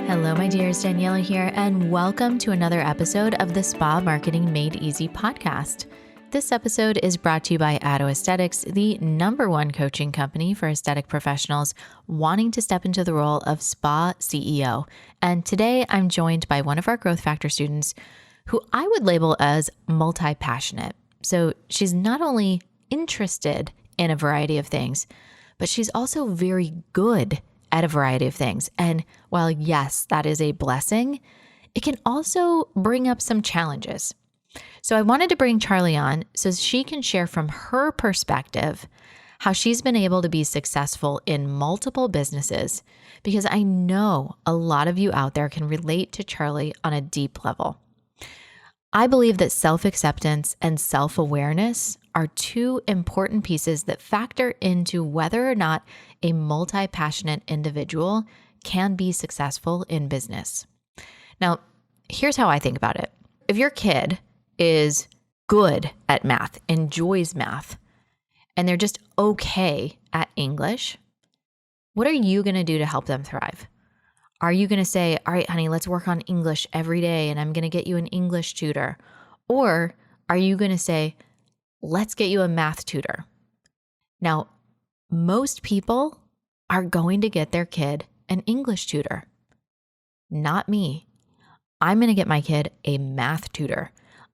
Hello, my dears. Daniela here, and welcome to another episode of the Spa Marketing Made Easy podcast. This episode is brought to you by Atto Aesthetics, the #1 coaching company for aesthetic professionals wanting to step into the role of spa CEO. And today I'm joined by one of our Growth Factor students who I would label as multi-passionate. So she's not only interested in a variety of things, but she's also very good at a variety of things. And while yes, that is a blessing, it can also bring up some challenges. So I wanted to bring Charlie on so she can share from her perspective how she's been able to be successful in multiple businesses, because I know a lot of you out there can relate to Charlie on a deep level. I believe that self-acceptance and self-awareness are two important pieces that factor into whether or not a multi-passionate individual can be successful in business. Now, here's how I think about it. If your kid is good at math, enjoys math, and they're just okay at English, what are you going to do to help them thrive? Are you going to say, all right, honey, let's work on English every day and I'm going to get you an English tutor? Or are you going to say, let's get you a math tutor? Now, most people are going to get their kid an English tutor. Not me. I'm going to get my kid a math tutor.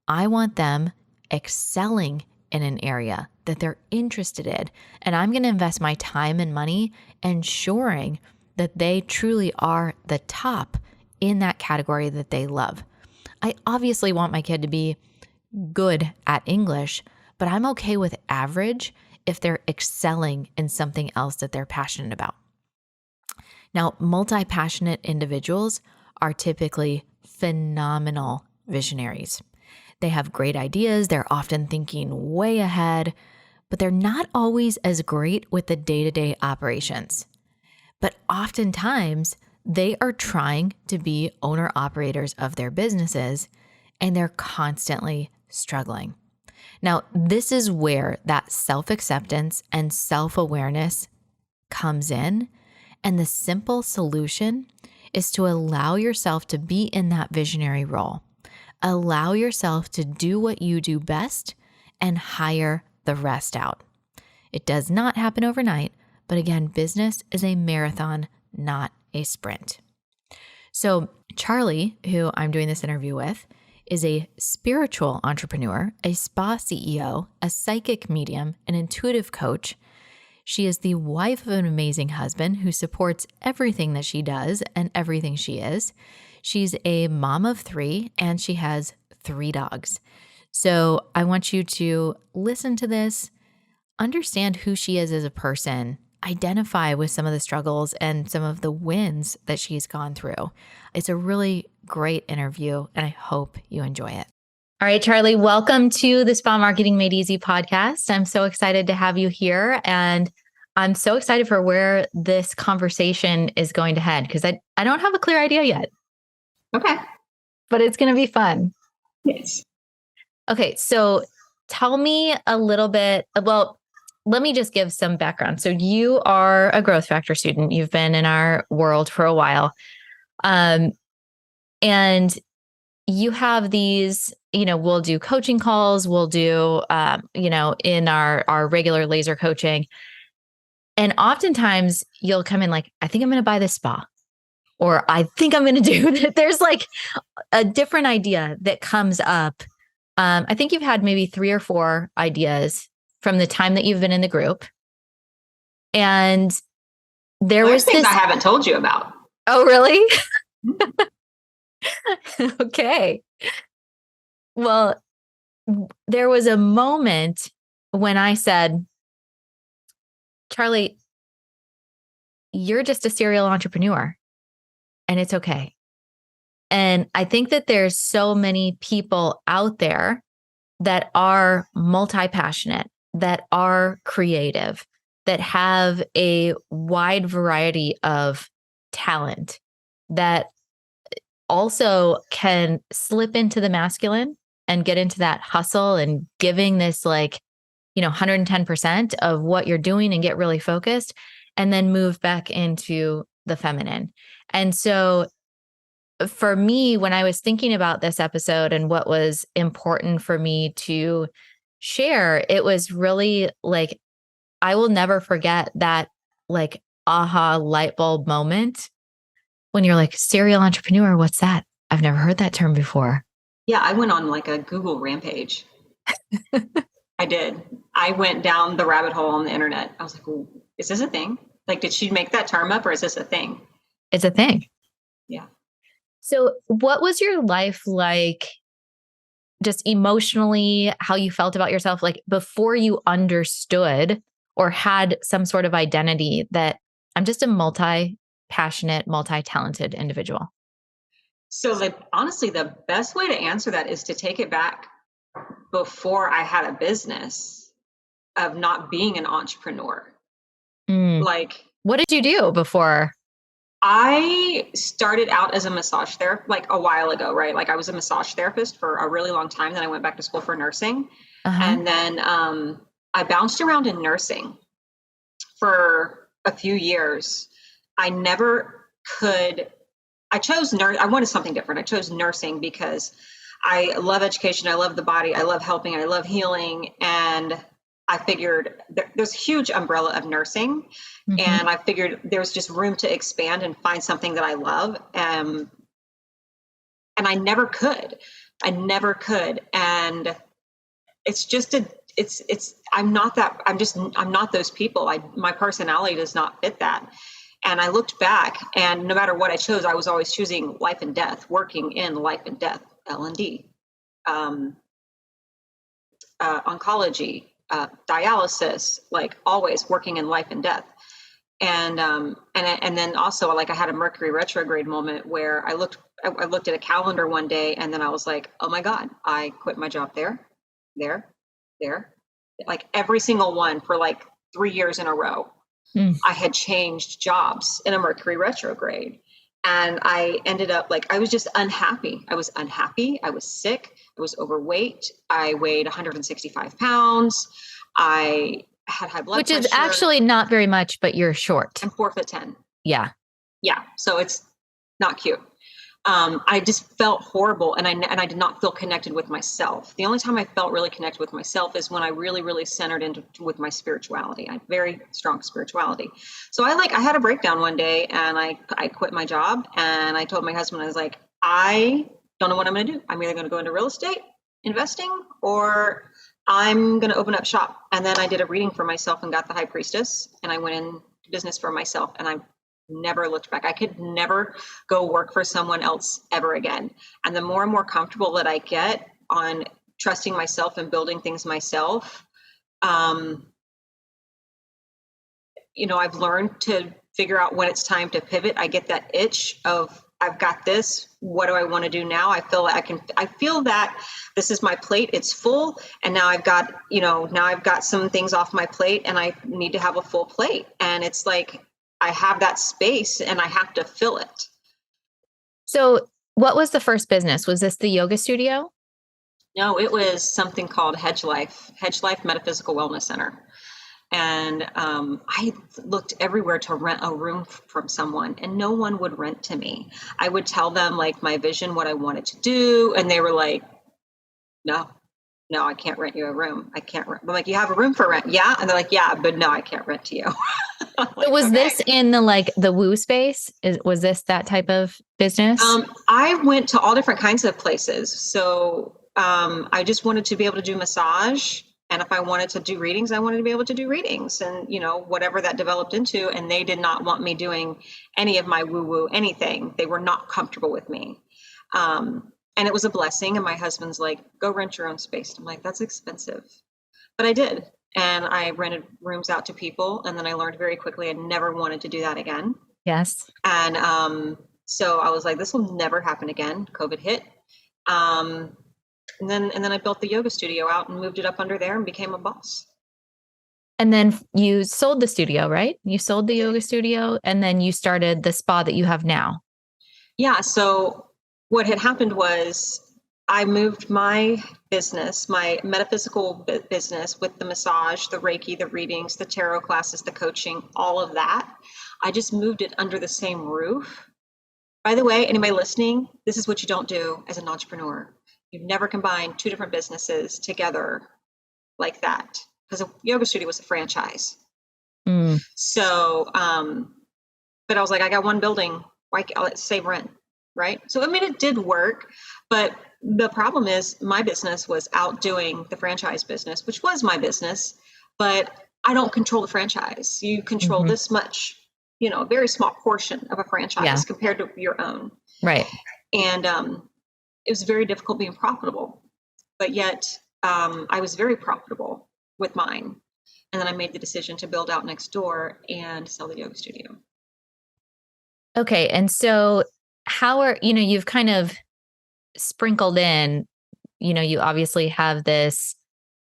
I want them excelling in an area that they're interested in, and I'm going to invest my time and money ensuring that they truly are the top in that category that they love. I obviously want my kid to be good at English, but I'm okay with average if they're excelling in something else that they're passionate about. Now, multi-passionate individuals are typically phenomenal visionaries. They have great ideas. They're often thinking way ahead, but they're not always as great with the day-to-day operations. But oftentimes, they are trying to be owner-operators of their businesses, and they're constantly struggling. Now, this is where that self-acceptance and self-awareness comes in, and the simple solution is to allow yourself to be in that visionary role. Allow yourself to do what you do best and hire the rest out. It does not happen overnight. But again, business is a marathon, not a sprint. So Charlie, who I'm doing this interview with, is a spiritual entrepreneur, a spa CEO, a psychic medium, an intuitive coach. She is the wife of an amazing husband who supports everything that she does and everything she is. She's a mom of 3, and she has 3 dogs. So I want you to listen to this, understand who she is as a person, identify with some of the struggles and some of the wins that she's gone through. It's a really great interview, and I hope you enjoy it. All right, Charlie, welcome to the Spa Marketing Made Easy podcast. I'm so excited to have you here, and I'm so excited for where this conversation is going to head, because I don't have a clear idea yet. Okay. But it's going to be fun. Yes. Okay, so tell me a little bit, let me just give some background. So you are a Growth Factor student. You've been in our world for a while. And you have these, we'll do coaching calls, we'll do, in our regular laser coaching. And oftentimes you'll come in like, I think I'm going to buy this spa, or I think I'm going to do that. There's like a different idea that comes up. I think you've had maybe 3 or 4 ideas from the time that you've been in the group. And there was things I haven't told you about. Oh, really? Okay. Well, there was a moment when I said, Charlie, you're just a serial entrepreneur, and it's okay. And I think that there's so many people out there that are multi-passionate, that are creative, that have a wide variety of talent, that also can slip into the masculine and get into that hustle and giving this 110% of what you're doing and get really focused, and then move back into the feminine. And so for me, when I was thinking about this episode and what was important for me to share, it was really like, I will never forget that like aha light bulb moment when you're like, serial entrepreneur, what's that? I've never heard that term before. Yeah, I went on like a Google rampage. I did. I went down the rabbit hole on the internet. I was like, well, is this a thing? Like, did she make that term up or is this a thing? It's a thing. Yeah. So, what was your life like, just emotionally, how you felt about yourself, like before you understood or had some sort of identity that I'm just a multi passionate, multi talented individual? So, like, honestly, the best way to answer that is to take it back before I had a business of not being an entrepreneur. Like, What did you do before? I started out as a massage therapist like a while ago, right? Like I was a massage therapist for a really long time. Then I went back to school for nursing. And then I bounced around in nursing for a few years. I never could, I chose nurse. I wanted something different. I chose nursing because I love education. I love the body. I love helping. I love healing. And I figured there's a huge umbrella of nursing. And I figured there's just room to expand and find something that I love. And I never could. And it's just I'm not those people. My personality does not fit that. And I looked back, and no matter what I chose, I was always choosing life and death, working in life and death, L&D, oncology, dialysis, like always working in life and death. And then also like I had a Mercury retrograde moment where I looked at a calendar one day, and then I was like, oh my God, I quit my job there, like every single one for like 3 years in a row. I had changed jobs in a Mercury retrograde, and I ended up like, I was just unhappy. I was sick. I was overweight. I weighed 165 pounds. I had high blood pressure. Which is actually not very much, but you're short. I'm 4'10". Yeah. So it's not cute. I just felt horrible, and I did not feel connected with myself. The only time I felt really connected with myself is when I really, really centered into with my spirituality. I have very strong spirituality. So I had a breakdown one day, and I quit my job, and I told my husband, I was like, I don't know what I'm going to do. I'm either going to go into real estate investing, or I'm going to open up shop. And then I did a reading for myself and got the High Priestess, and I went in business for myself, and I never looked back. I could never go work for someone else ever again. And the more and more comfortable that I get on trusting myself and building things myself, I've learned to figure out when it's time to pivot. I get that itch of, I've got this. What do I want to do now? I feel that this is my plate. It's full. And now I've got some things off my plate, and I need to have a full plate. And it's like, I have that space and I have to fill it. So what was the first business? Was this the yoga studio? No, it was something called Hedge Life Metaphysical Wellness Center. And I looked everywhere to rent a room from someone, and no one would rent to me. I would tell them like my vision, what I wanted to do. And they were like, no, I can't rent you a room. I can't rent. I'm like, you have a room for rent? Yeah. And they're like, yeah, but no, I can't rent to you. Like, was this in the woo space? Was this that type of business? I went to all different kinds of places. So I just wanted to be able to do massage. And if I wanted to do readings, I wanted to be able to do readings, and, whatever that developed into. And they did not want me doing any of my woo-woo, anything. They were not comfortable with me. And it was a blessing. And my husband's like, go rent your own space. I'm like, that's expensive. But I did. And I rented rooms out to people. And then I learned very quickly I never wanted to do that again. Yes. And so I was like, this will never happen again. COVID hit. And then I built the yoga studio out and moved it up under there and became a boss. And then you sold the studio, right? You sold the yoga studio, and then you started the spa that you have now. Yeah. So what had happened was I moved my business, my metaphysical business, with the massage, the Reiki, the readings, the tarot classes, the coaching, all of that. I just moved it under the same roof By the way, anybody listening, this is what you don't do as an entrepreneur. You never combine two different businesses together like that, because a yoga studio was a franchise. So, but I was like, I got one building, why I'll save rent, right? So, I mean, it did work, but the problem is my business was outdoing the franchise business, which was my business, but I don't control the franchise. You control this much, a very small portion of a franchise compared to your own. Right. And it was very difficult being profitable, but yet I was very profitable with mine. And then I made the decision to build out next door and sell the yoga studio. Okay. And so you've kind of sprinkled in, you obviously have this,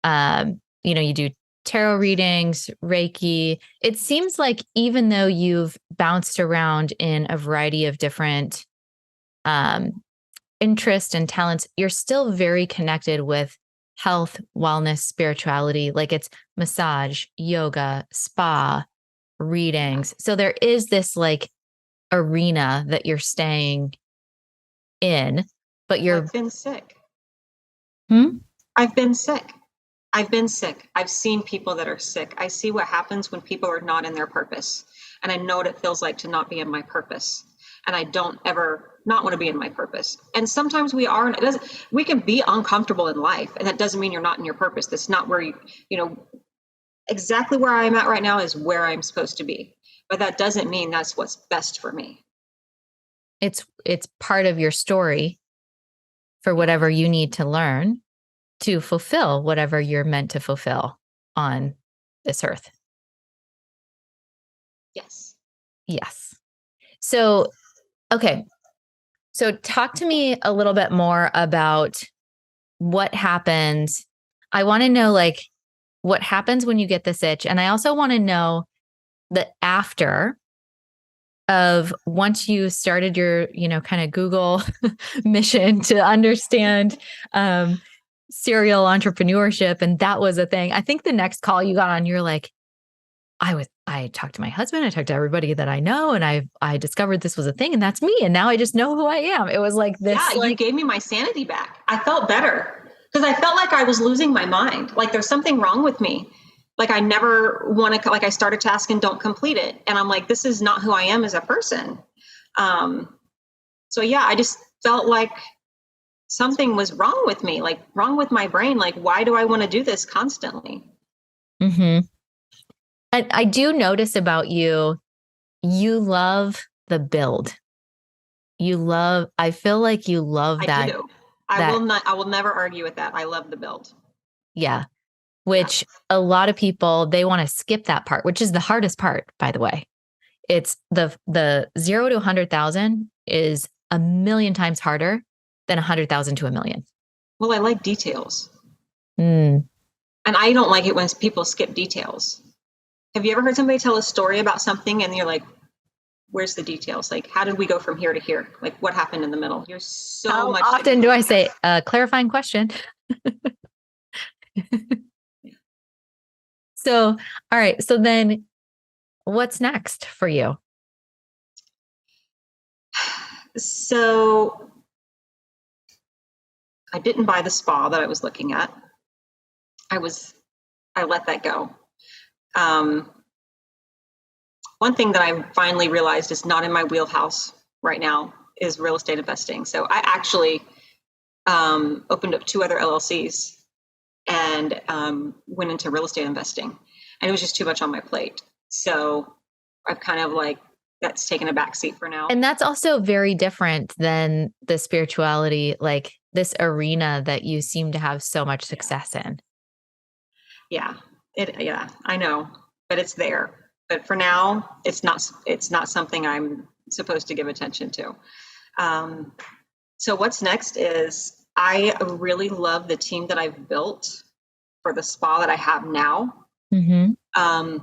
you do tarot readings, Reiki. It seems like even though you've bounced around in a variety of different interests and talents, you're still very connected with health, wellness, spirituality. Like it's massage, yoga, spa, readings. So there is this like arena that you're staying in, but I've been sick. Hmm? I've been sick. I've seen people that are sick. I see what happens when people are not in their purpose. And I know what it feels like to not be in my purpose. And I don't ever not want to be in my purpose. And sometimes we are, and we can be uncomfortable in life. And that doesn't mean you're not in your purpose. That's not where exactly where I'm at right now is where I'm supposed to be. But that doesn't mean that's what's best for me. It's part of your story for whatever you need to learn to fulfill whatever you're meant to fulfill on this earth. Yes. Yes. So, okay. So talk to me a little bit more about what happens. I want to know like what happens when you get this itch. And I also want to know the after of once you started your, kind of Google mission to understand serial entrepreneurship. And that was a thing. I think the next call you got on, you're like, I talked to my husband, I talked to everybody that I know, and I discovered this was a thing, and that's me. And now I just know who I am. It was like this. Yeah, you gave me my sanity back. I felt better because I felt like I was losing my mind. Like there's something wrong with me. Like I never want to, like I start a task and don't complete it. And I'm like, this is not who I am as a person. So yeah, I just felt like something was wrong with me, like wrong with my brain. Like, why do I want to do this constantly? Mm-hmm. And I do notice about you, you love the build. I feel like you love that. I do. I will never argue with that. I love the build. Yeah. Which a lot of people, they want to skip that part, which is the hardest part, by the way. It's the 0 to 100,000 is a million times harder than 100,000 to a million. Well, I like details. And I don't like it when people skip details. Have you ever heard somebody tell a story about something and you're like, where's the details? Like, how did we go from here to here? Like, what happened in the middle? You're so how much. How often do I say clarifying question? So, all right. So then what's next for you? So I didn't buy the spa that I was looking at. I let that go. One thing that I finally realized is not in my wheelhouse right now is real estate investing. So I actually opened up 2 other LLCs and went into real estate investing. And it was just too much on my plate. So I've kind of like, that's taken a backseat for now. And that's also very different than the spirituality, like this arena that you seem to have so much success in. Yeah, I know, but it's there. But for now, it's not something I'm supposed to give attention to. So what's next is I really love the team that I've built for the spa that I have now. Mm-hmm.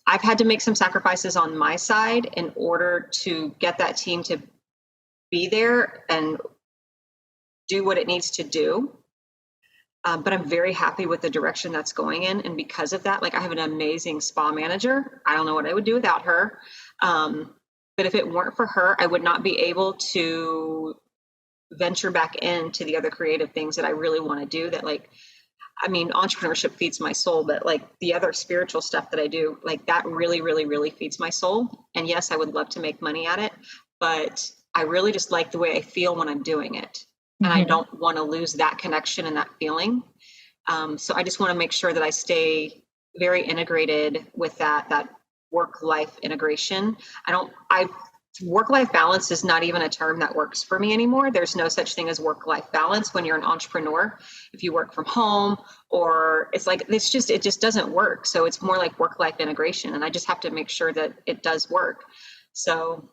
I've had to make some sacrifices on my side in order to get that team to be there and do what it needs to do. But I'm very happy with the direction that's going in. And because of that, like I have an amazing spa manager. I don't know what I would do without her. But But if it weren't for her, I would not be able to venture back into the other creative things that I really want to do. That, like, I mean, entrepreneurship feeds my soul, but like the other spiritual stuff that I do, like that really, really, really feeds my soul. And yes, I would love to make money at it, but I really just like the way I feel when I'm doing it. And I don't want to lose that connection and that feeling. So I just want to make sure that I stay very integrated with that work-life integration. Work-life balance is not even a term that works for me anymore. There's no such thing as work-life balance when you're an entrepreneur. If you work from home, or it just doesn't work. So it's more like work-life integration. And I just have to make sure that it does work. So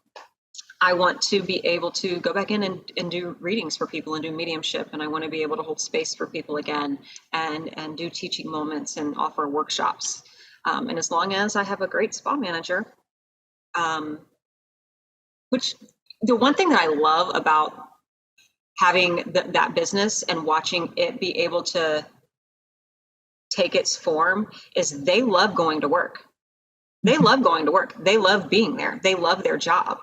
I want to be able to go back in and do readings for people and do mediumship. And I want to be able to hold space for people again and do teaching moments and offer workshops. And as long as I have a great spa manager, which the one thing that I love about having that business and watching it be able to take its form is they love going to work. They love going to work. They love being there. They love their job.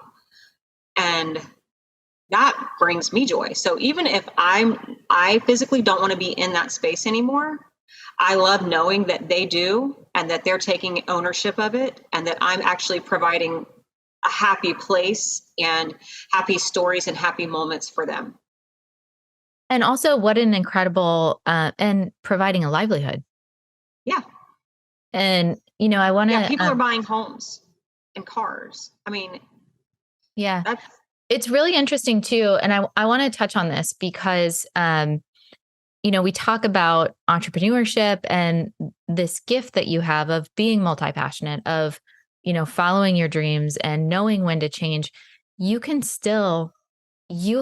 And that brings me joy. So even if I physically don't want to be in that space anymore, I love knowing that they do and that they're taking ownership of it and that I'm actually providing a happy place and happy stories and happy moments for them. And also what an incredible, and providing a livelihood. Yeah. And, I want to, people are buying homes and cars. I mean, yeah, it's really interesting too. And I want to touch on this because, we talk about entrepreneurship and this gift that you have of being multi-passionate, of, following your dreams and knowing when to change. You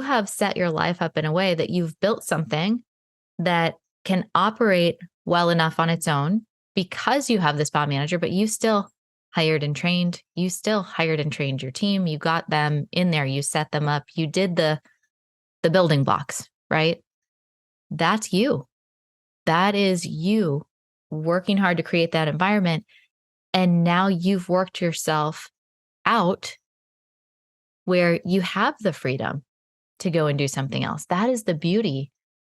have set your life up in a way that you've built something that can operate well enough on its own because you have the spa manager, but you still hired and trained. You still hired and trained your team. You got them in there. You set them up. You did the building blocks, right? That's you. That is you working hard to create that environment. And now you've worked yourself out where you have the freedom to go and do something else. That is the beauty.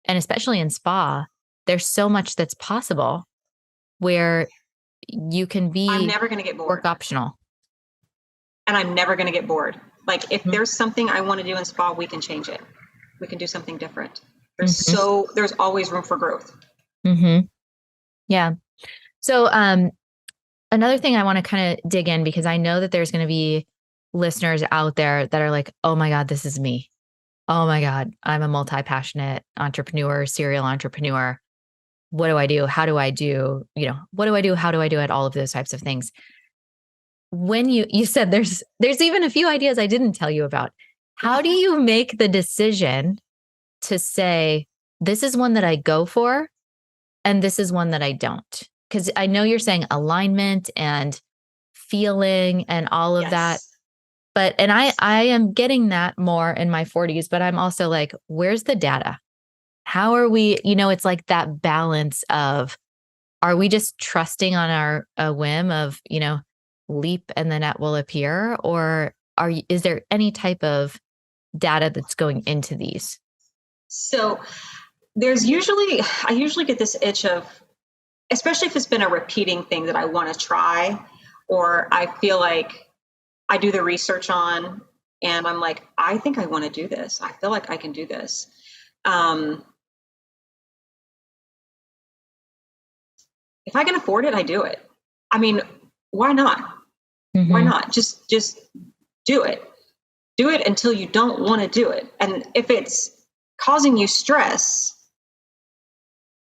And especially in spa, there's so much that's possible where you can be I'm never going to get bored. Work optional. And I'm never going to get bored. Like if there's something I want to do in spa, we can change it. We can do something different. There's always room for growth. Yeah. So, another thing I want to kind of dig in, because I know that there's going to be listeners out there that are like, oh my God, this is me. Oh my God, I'm a multi-passionate entrepreneur, serial entrepreneur. What do I do? How do I do? What do I do? How do I do it? All of those types of things. When you said there's even a few ideas I didn't tell you about. How do you make the decision to say, this is one that I go for and this is one that I don't? Because I know you're saying alignment and feeling and all of that. But, and I am getting that more in my 40s, but I'm also like, where's the data? How are we, it's like that balance of, are we just trusting on a whim of, leap and the net will appear? Or is there any type of data that's going into these? So I usually get this itch of, especially if it's been a repeating thing that I want to try, or I feel like I do the research on and I'm like, I think I want to do this. I feel like I can do this. If I can afford it, I do it. I mean, why not? Why not? Just do it. Do it until you don't want to do it. And if it's causing you stress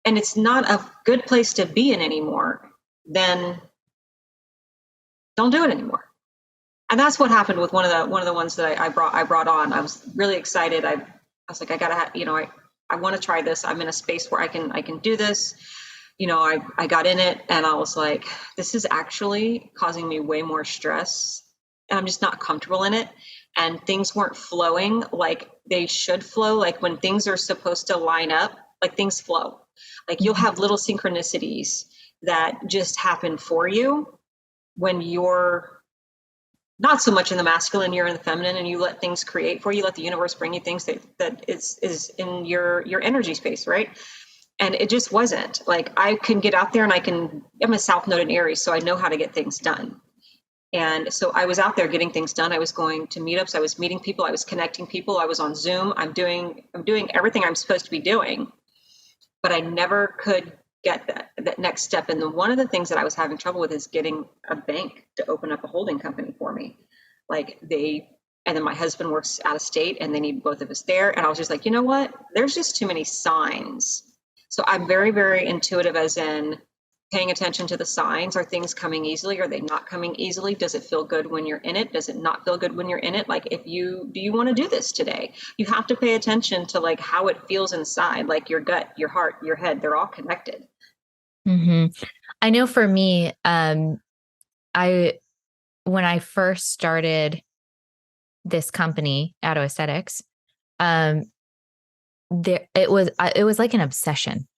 and it's not a good place to be in anymore, then don't do it anymore. And that's what happened with one of the ones that I brought on. I was really excited. I was like, I gotta have, I want to try this. I'm in a space where I can do this. I got in it and I was like, this is actually causing me way more stress and I'm just not comfortable in it. And things weren't flowing like they should flow. Like when things are supposed to line up, like things flow. Like you'll have little synchronicities that just happen for you when you're not so much in the masculine, you're in the feminine, and you let things create for you, let the universe bring you things that is in your energy space, right? And it just wasn't. Like, I can get out there and I'm a South Node in Aries, so I know how to get things done. And so I was out there getting things done. I was going to meetups, I was meeting people, I was connecting people, I was on Zoom, I'm doing everything I'm supposed to be doing, but I never could get that next step. And one of the things that I was having trouble with is getting a bank to open up a holding company for me. And then my husband works out of state and they need both of us there. And I was just like, you know what? There's just too many signs. So I'm very, very intuitive, as in paying attention to the signs. Are things coming easily? Are they not coming easily? Does it feel good when you're in it? Does it not feel good when you're in it? Like, do you want to do this today? You have to pay attention to like how it feels inside, like your gut, your heart, your head, they're all connected. I know for me, when I first started this company, Auto Aesthetics, it was like an obsession.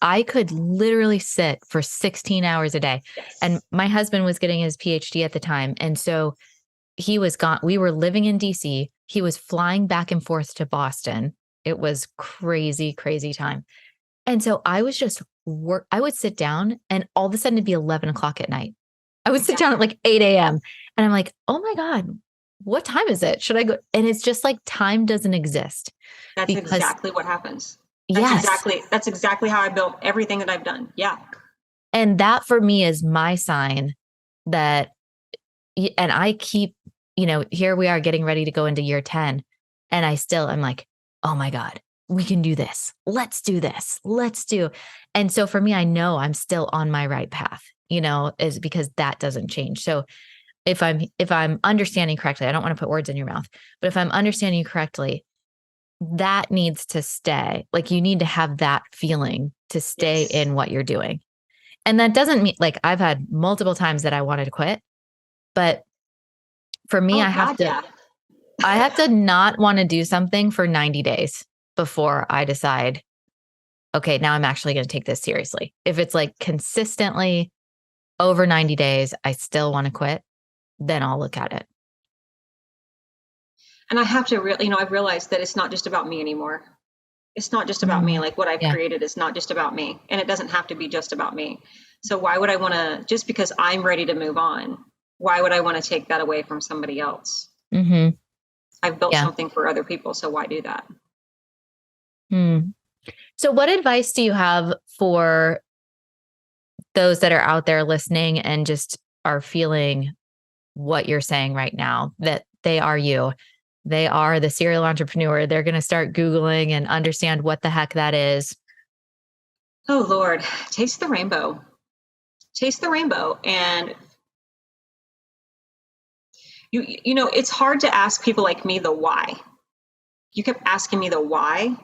I could literally sit for 16 hours a day. Yes. And my husband was getting his PhD at the time. And so he was gone. We were living in DC. He was flying back and forth to Boston. It was crazy, crazy time. And so I was just I would sit down and all of a sudden it'd be 11 o'clock at night. I would sit down at like 8 a.m. and I'm like, oh my God, what time is it? Should I go? And it's just like time doesn't exist. That's exactly what happens. That's exactly how I built everything that I've done. Yeah. And that for me is my sign that, and I keep, here we are getting ready to go into year 10. And I'm like, oh my God, we can do this. Let's do this. And so for me, I know I'm still on my right path, is because that doesn't change. So if I'm understanding correctly, I don't want to put words in your mouth, but if I'm understanding you correctly, that needs to stay. Like, you need to have that feeling to stay in what you're doing. And that doesn't mean, like, I've had multiple times that I wanted to quit, but for me, I have to not want to do something for 90 days before I decide, okay, now I'm actually going to take this seriously. If it's like consistently over 90 days, I still want to quit, then I'll look at it. And I have to I've realized that it's not just about me anymore. It's not just about me. Like, what I've created is not just about me, and it doesn't have to be just about me. So why would I want to, just because I'm ready to move on, why would I want to take that away from somebody else? Mm-hmm. I've built something for other people, so why do that? So what advice do you have for those that are out there listening and just are feeling what you're saying right now, that they are you? They are the serial entrepreneur. They're going to start Googling and understand what the heck that is. Oh, Lord, taste the rainbow. Taste the rainbow. And it's hard to ask people like me the why. You kept asking me the why.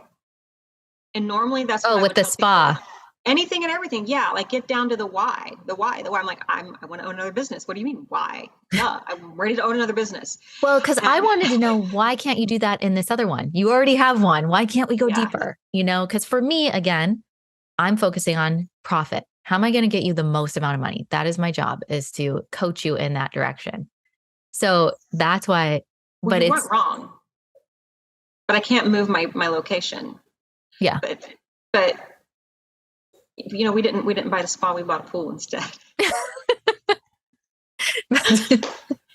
And normally that's with the spa. Anything and everything. Yeah. Like, get down to the why. I'm like, I want to own another business. What do you mean? Why? Yeah, I'm ready to own another business. Well, because I wanted to know, why can't you do that in this other one? You already have one. Why can't we go deeper? Because for me, again, I'm focusing on profit. How am I going to get you the most amount of money? That is my job, is to coach you in that direction. So that's why, but you weren't wrong, but I can't move my location. Yeah. But we didn't buy the spa, we bought a pool instead.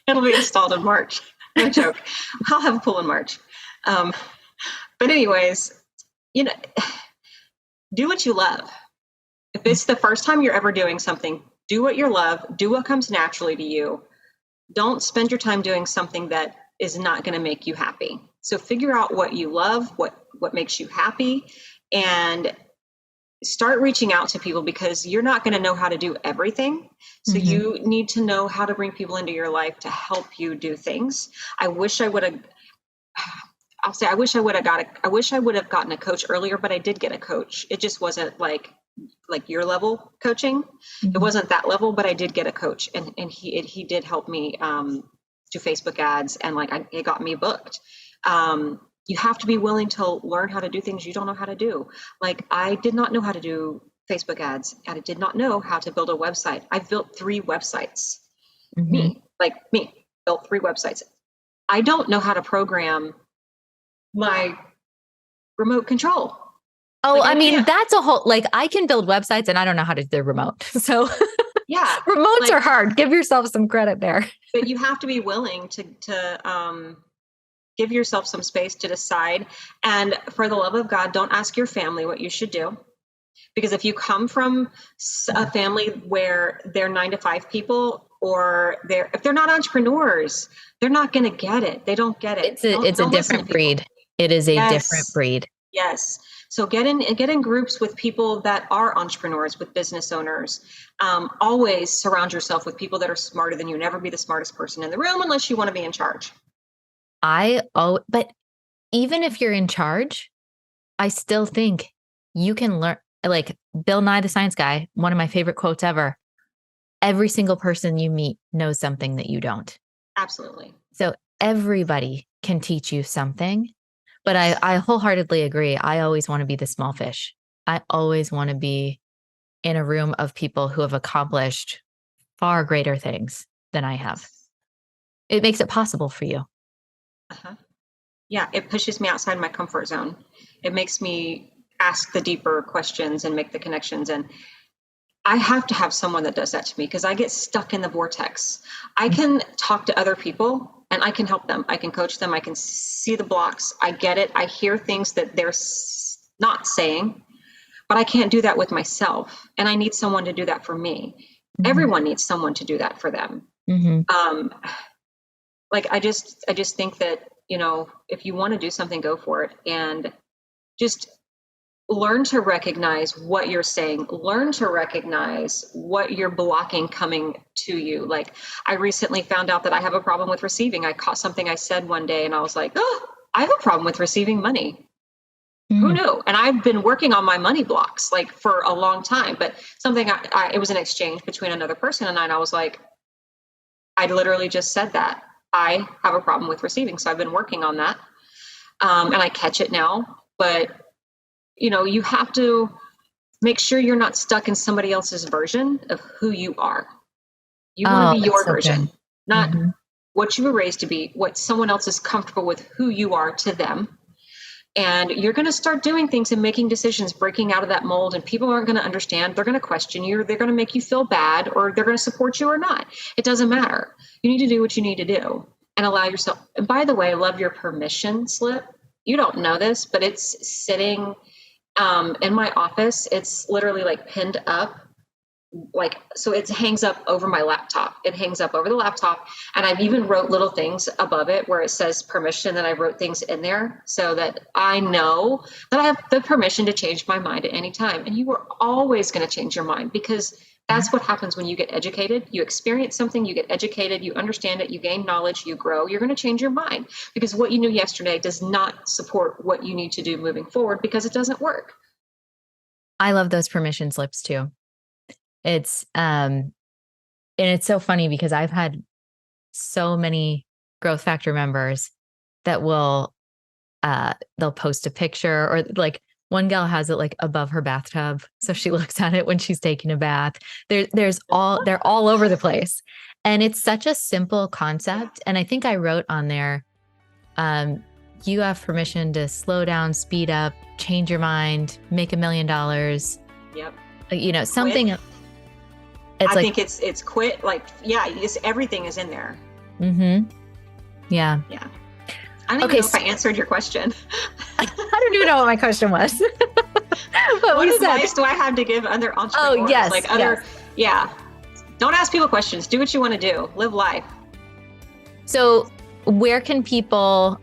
It'll be installed in March. No joke. I'll have a pool in March. But anyways, do what you love. If it's the first time you're ever doing something, do what you love, do what comes naturally to you. Don't spend your time doing something that is not going to make you happy. So figure out what you love, what makes you happy, and start reaching out to people, because you're not going to know how to do everything. So you need to know how to bring people into your life to help you do things. I wish I would have gotten a coach earlier, but I did get a coach. It just wasn't like your level coaching. It wasn't that level, but I did get a coach, and he did help me do Facebook ads, and it got me booked. You have to be willing to learn how to do things you don't know how to do. Like, I did not know how to do Facebook ads, and I did not know how to build a website. I've built 3 websites. Me. like me, built 3 websites. I don't know how to program my remote control. Oh, I mean, that's a whole, like, I can build websites and I don't know how to do the remote. So yeah, remotes are hard. Give yourself some credit there. But you have to be willing to give yourself some space to decide. And for the love of God, don't ask your family what you should do. Because if you come from a family where they're 9-to-5 people, or if they're not entrepreneurs, they're not going to get it. They don't get it. It's a different breed. It is a different breed. Yes. So get in groups with people that are entrepreneurs, with business owners. Always surround yourself with people that are smarter than you. Never be the smartest person in the room unless you want to be in charge. But even if you're in charge, I still think you can learn. Like Bill Nye the Science Guy, one of my favorite quotes ever. Every single person you meet knows something that you don't. Absolutely. So everybody can teach you something. But I wholeheartedly agree. I always want to be the small fish. I always want to be in a room of people who have accomplished far greater things than I have. It makes it possible for you. Uh-huh. Yeah, it pushes me outside my comfort zone. It makes me ask the deeper questions and make the connections. And I have to have someone that does that to me, because I get stuck in the vortex. I can talk to other people and I can help them. I can coach them. I can see the blocks. I get it. I hear things that they're not saying, but I can't do that with myself. And I need someone to do that for me. Mm-hmm. Everyone needs someone to do that for them. Mm-hmm. I just think that, if you want to do something, go for it. And just learn to recognize what you're saying. Learn to recognize what you're blocking coming to you. Like, I recently found out that I have a problem with receiving. I caught something I said one day and I was like, oh, I have a problem with receiving money. Mm. Who knew? And I've been working on my money blocks for a long time, but something it was an exchange between another person and I was like, I literally just said that I have a problem with receiving. So I've been working on that. And I catch it now, but you have to make sure you're not stuck in somebody else's version of who you are. You want to be your version, not what you were raised to be, what someone else is comfortable with who you are to them. And you're going to start doing things and making decisions, breaking out of that mold, and people aren't going to understand. They're going to question you. They're going to make you feel bad, or they're going to support you or not. It doesn't matter. You need to do what you need to do and allow yourself. And by the way, I love your permission slip. You don't know this, but it's sitting in my office. It's literally pinned up, so it hangs up over my laptop. It hangs up over the laptop. And I've even wrote little things above it where it says permission, that I wrote things in there so that I know that I have the permission to change my mind at any time. And you are always going to change your mind, because that's what happens when you get educated. You experience something, you get educated, you understand it, you gain knowledge, you grow. You're going to change your mind, because what you knew yesterday does not support what you need to do moving forward, because it doesn't work. I love those permission slips too. It's and it's so funny because I've had so many Growth Factor members that will they'll post a picture, or one gal has it above her bathtub, so she looks at it when she's taking a bath. They're all over the place, and it's such a simple concept. And I think I wrote on there, you have permission to slow down, speed up, change your mind, make $1 million. Yep. Something. I think it's quit. Everything is in there. Mm-hmm. Yeah. Yeah. I don't even know if I answered your question. I don't even know what my question was. But what advice do I have to give other entrepreneurs? Oh, yes. Yeah. Don't ask people questions. Do what you want to do. Live life. So where can people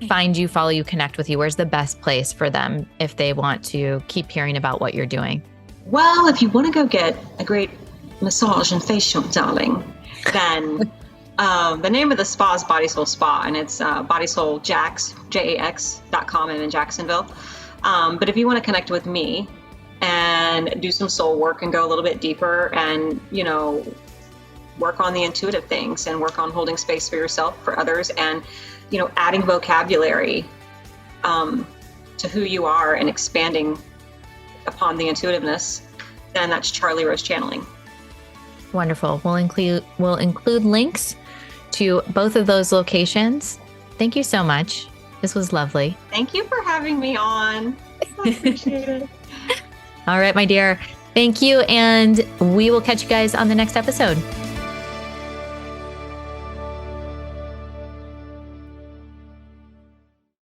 find you, follow you, connect with you? Where's the best place for them if they want to keep hearing about what you're doing? Well, if you want to go get a great massage and facial, darling, then the name of the spa is Body Soul Spa, and it's bodysouljax.com. I'm in Jacksonville. But if you want to connect with me and do some soul work and go a little bit deeper and, work on the intuitive things and work on holding space for yourself, for others, and, adding vocabulary to who you are and expanding upon the intuitiveness, then that's Charlie Rose Channeling. Wonderful. We'll include links to both of those locations. Thank you so much. This was lovely. Thank you for having me on. I appreciate it. All right, my dear. Thank you. And we will catch you guys on the next episode.